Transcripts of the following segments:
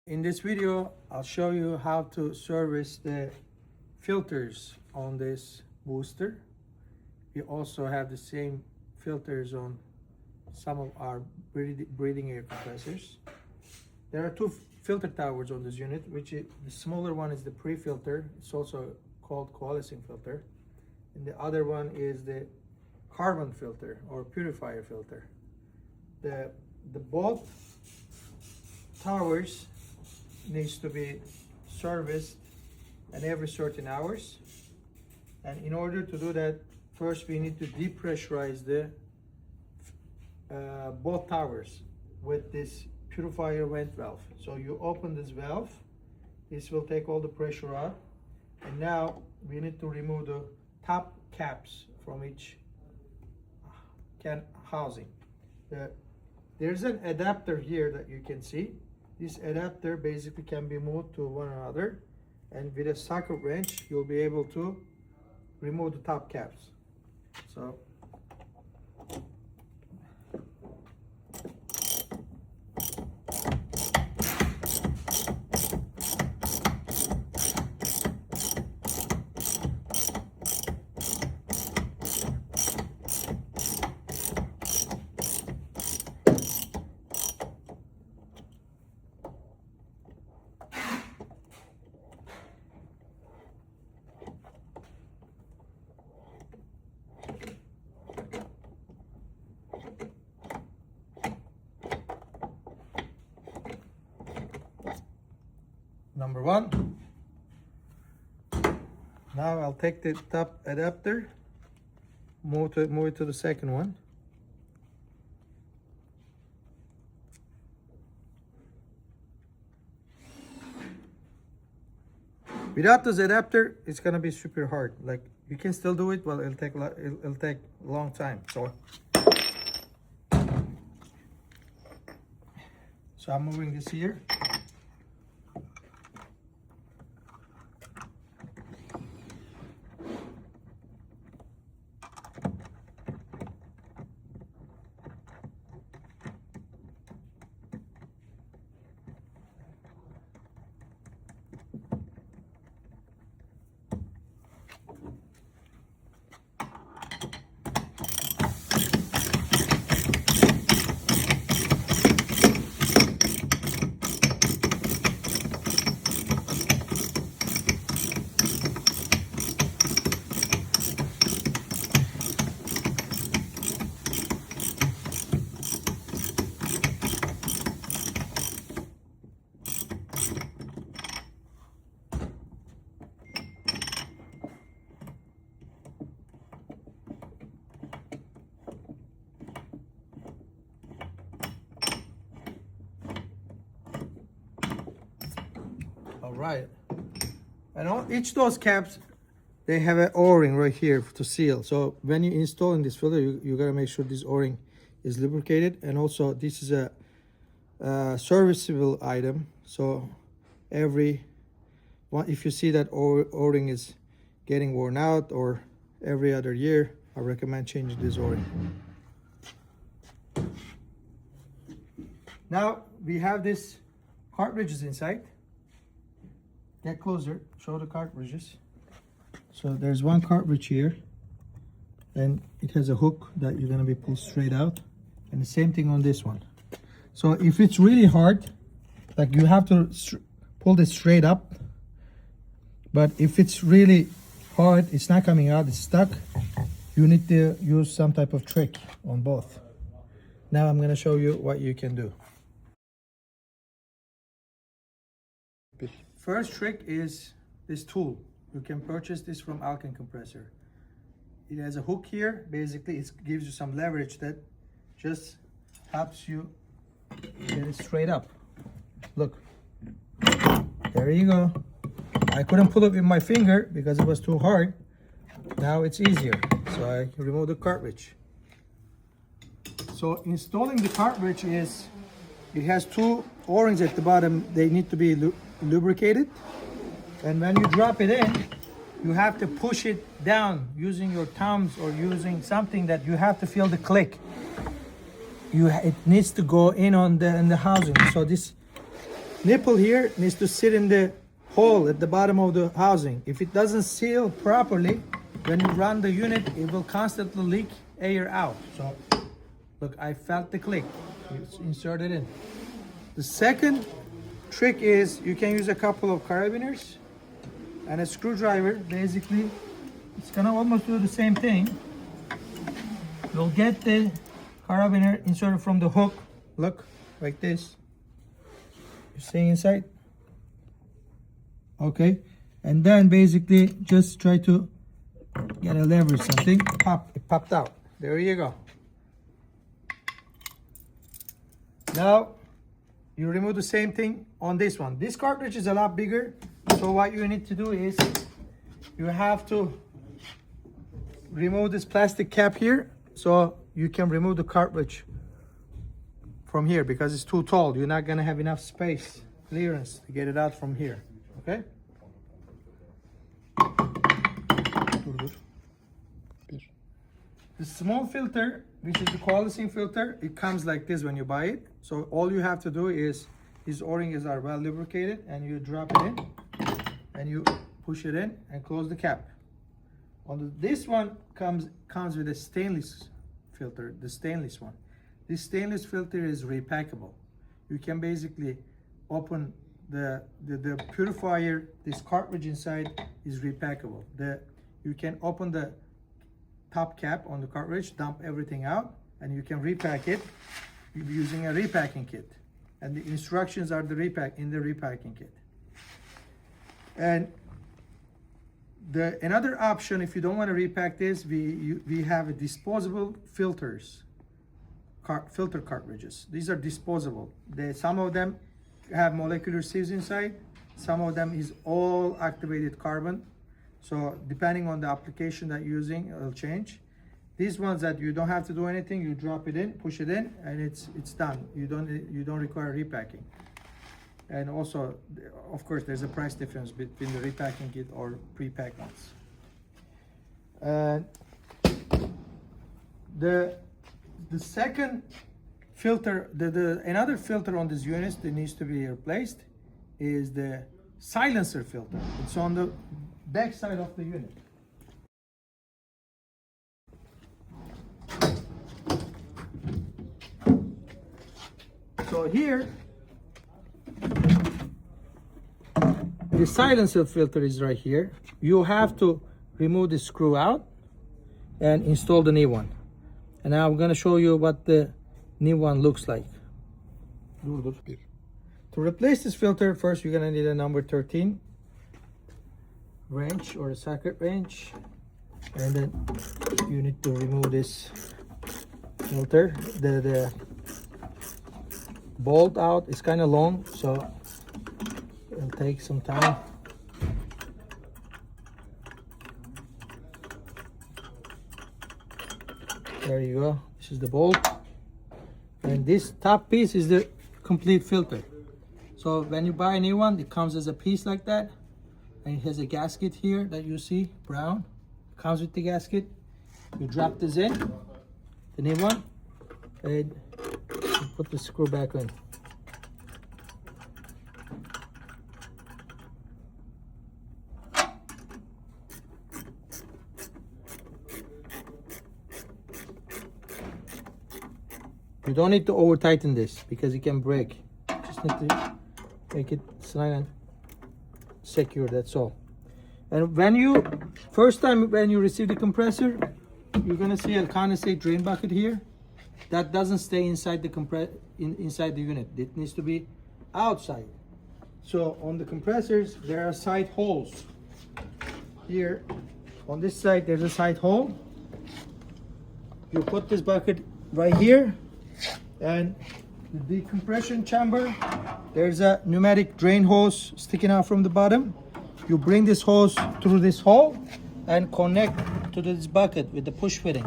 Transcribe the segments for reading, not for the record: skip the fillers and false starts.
In this video, I'll show you how to service the filters on this booster. We also have the same filters on some of our breathing air compressors. There are two filter towers on this unit, the smaller one is the pre-filter. It's also called coalescing filter. And the other one is the carbon filter or purifier filter. The both towers needs to be serviced at every certain hours, and in order to do that, first we need to depressurize the both towers with this purifier vent valve. So you open this valve, this will take all the pressure out, and now we need to remove the top caps from each can housing. There's an adapter here that you can see. This adapter basically can be moved to one another, and with a socket wrench you'll be able to remove the top caps. So number one. Now I'll take the top adapter, move it to the second one. Without this adapter, it's gonna be super hard. Like, you can still do it, but it'll take a long time. So I'm moving this here. All right, and each of those caps, they have an O-ring right here to seal. So when you're installing this filter, you gotta make sure this O-ring is lubricated, and also this is a serviceable item. So if you see that O-ring is getting worn out, or every other year, I recommend changing this O-ring. Now we have this cartridges inside. Get closer, show the cartridges. So there's one cartridge here, and it has a hook that you're gonna be pulled straight out, and the same thing on this one. So if it's really hard, like, you have to pull this straight up, but if it's really hard, it's not coming out, it's stuck, you need to use some type of trick on both. Now I'm gonna show you what you can do. First trick is this tool. You can purchase this from Alkin compressor. It has a hook here. Basically, it gives you some leverage that just helps you get it straight up. Look, there you go. I couldn't pull it with my finger because it was too hard. Now it's easier. So I remove the cartridge. So installing the cartridge it has two O-rings at the bottom. They need to be lubricated, and when you drop it in, you have to push it down using your thumbs or using something that you have to feel the click. It needs to go in the housing. So this nipple here needs to sit in the hole at the bottom of the housing. If it doesn't seal properly, when you run the unit, it will constantly leak air out. So look, I felt the click. It's inserted in. The second trick is you can use a couple of carabiners and a screwdriver. Basically, it's gonna almost do the same thing. You'll get the carabiner inserted from the hook. Look, like this. You see inside? Okay, and then basically just try to get a lever or something. Pop, it popped out. There you go. Now you remove the same thing on this one. This cartridge is a lot bigger, so what you need to do is you have to remove this plastic cap here, so you can remove the cartridge from here because it's too tall. You're not gonna have enough space, clearance to get it out from here. Okay? The small filter, which is the coalescing filter, it comes like this when you buy it. So all you have to do is, these O-rings are well lubricated, and you drop it in and you push it in and close the cap. This one comes with a stainless filter, the stainless one. This stainless filter is repackable. You can basically open the purifier. This cartridge inside is repackable. You can open the top cap on the cartridge, dump everything out, and you can repack it using a repacking kit. And the instructions are in the repacking kit. And another option, if you don't want to repack this, we have a disposable filter cartridges. These are disposable. Some of them have molecular sieves inside. Some of them is all activated carbon. So depending on the application that you're using, it'll change. These ones that you don't have to do anything, you drop it in, push it in, and it's done. You don't require repacking. And also, of course, there's a price difference between the repacking kit or pre-packed ones. The second filter, another filter on this unit that needs to be replaced is the silencer filter. It's on the back side of the unit. So here, the silencer filter is right here. You have to remove the screw out and install the new one. And now I'm going to show you what the new one looks like. To replace this filter, first you're going to need a number 13 wrench or a socket wrench, and then you need to remove this filter. The bolt out is kind of long, so it'll take some time. There you go. This is the bolt, and this top piece is the complete filter. So when you buy a new one, it comes as a piece like that, and it has a gasket here that you see, brown. It comes with the gasket. You drop this in, the new one, and you put the screw back in. You don't need to over tighten this because it can break. Just need to make it snug and secure, that's all. And when first time when you receive the compressor, you're gonna see a condensate drain bucket here. That doesn't stay inside the inside the unit. It needs to be outside. So on the compressors, there are side holes. Here, on this side, there's a side hole. You put this bucket right here, and the decompression chamber, there's a pneumatic drain hose sticking out from the bottom. You bring this hose through this hole and connect to this bucket with the push fitting.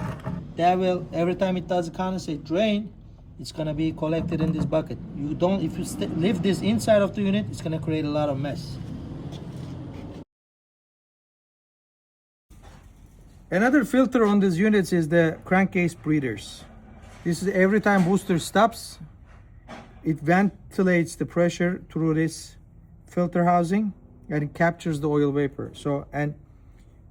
That will, every time it does a condensate drain, it's gonna be collected in this bucket. If you leave this inside of the unit, it's gonna create a lot of mess. Another filter on these units is the crankcase breathers. This is every time booster stops, it ventilates the pressure through this filter housing, and it captures the oil vapor. So, and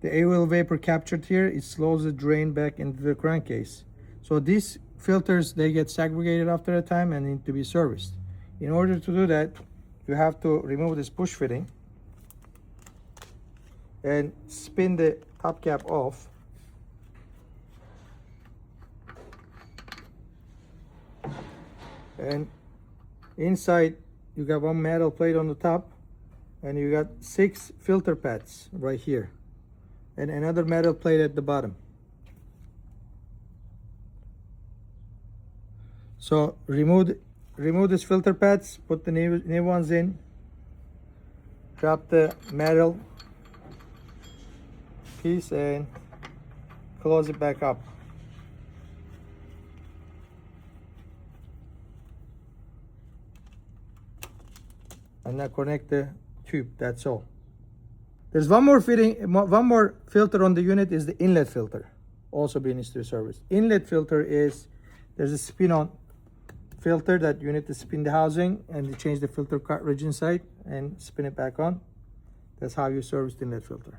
the oil vapor captured here, it slows the drain back into the crankcase. So these filters, they get segregated after a time and need to be serviced. In order to do that, you have to remove this push fitting and spin the top cap off. And inside, you got one metal plate on the top, and you got 6 filter pads right here, and another metal plate at the bottom. So remove these filter pads, put the new ones in, drop the metal piece and close it back up. And now connect the tube, that's all. There's one more filter on the unit, is the inlet filter, also being needs to be serviced. Inlet filter is, there's a spin-on filter that you need to spin the housing and you change the filter cartridge inside and spin it back on. That's how you service the inlet filter.